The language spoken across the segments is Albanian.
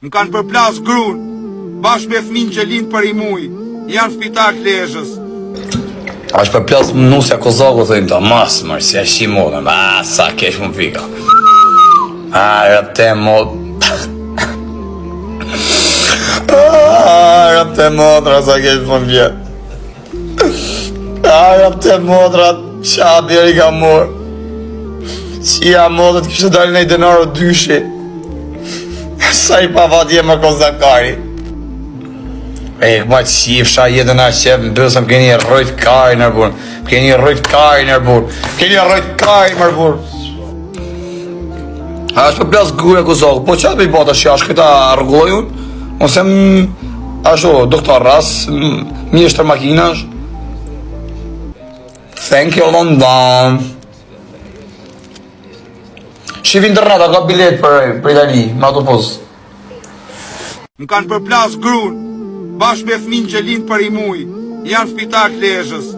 Më kanë përplas grun, bashkë me fëmin që lind për i muj, janë spital Lezhës. Ashtë përplas nusja Kozaku të ta, mas mërë, si ashtë i modën, sa kesh më vika. Rëpte modë. Rëpte modra, sa kesh më vjetë. Rëpte modra, shabjeri ka morë. Si ja modët kështë dalë në i denarë dyshi. Sa i pavatje më Kozakari. Ma qifsha jetën a qep, në dësëm keni rrojt kaj nërbur. Keni rrojt kaj nërbur. Keni rrojt kaj nërbur. A është për plas gure Kozaku, po qatë me i bata që ashtë këta rrugullojun? Ose ashtu, doktor ras, mjeshtër makinash. Thank you, London. Shivin dërnata, ka bilet për Itali, me autobus. Më kanë përplas grun, bashkë me fëmin që lind për i muj, janë spital Lezhës.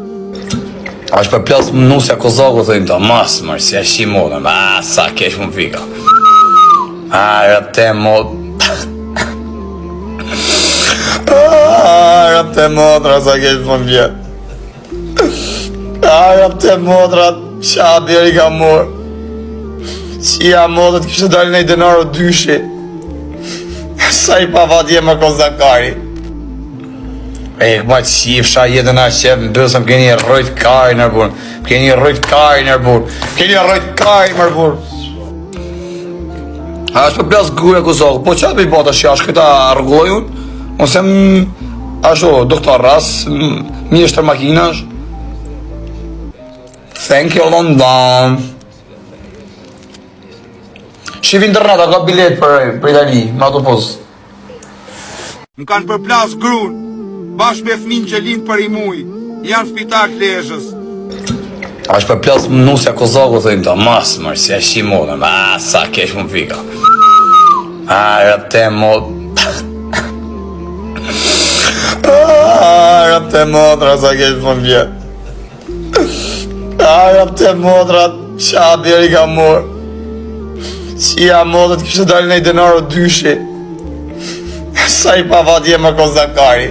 Ashtë përplas nusja Kozaku të ta, mas mërë, si ashtë i modën, sa kesh më vika. Rëpte modë. Rëpte modra, sa kesh më vjetë. Rëpte modra, shabjeri ka morë. Si ja modët kështë dalë në i denarë dyshi. Sa i pavatje më Kozakari. Ma qifsha jetën a qep, në dësëm keni rrojt kaj nërbur. Keni rrojt kaj nërbur. Keni rrojt kaj nërbur. A është për plas gure Kozaku, po qatë me i bata që ashtë këta rrugullojun? Ose ashtu, doktor ras, mjeshtër makinash. Thank you, London. Shivin dërnata, ka bilet për Itali, me autobus. Më kanë përplas grun, bashkë me fëmin që lind për i muj, janë spital Lezhës. Ashtë përplas nusja Kozaku të ta, mas mërë, si ashtë i modën, sa kesh më vika. Rëpte modë. Rëpte modra, sa kesh më vjetë. Rëpte modra, shabjeri ka morë. Si ja modët kështë dalë në i denarë dyshi. Sa i pavatje më Kozakari.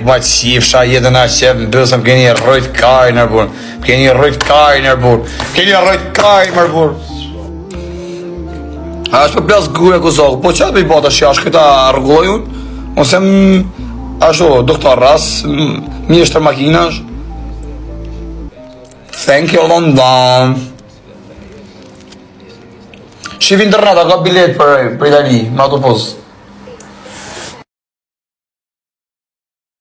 Ma qifsha jetën a qep, në dësëm keni rrojt kaj nërbur. Keni rrojt kaj nërbur. Keni rrojt kaj nërbur. A është për plas gure Kozaku, po qatë me i bata që ashtë këta rrugullojun? Ose ashtu, doktor ras, mjeshtër makinash. Thank you, London. Shivin dërnata, ka bilet për Itali, me autobus.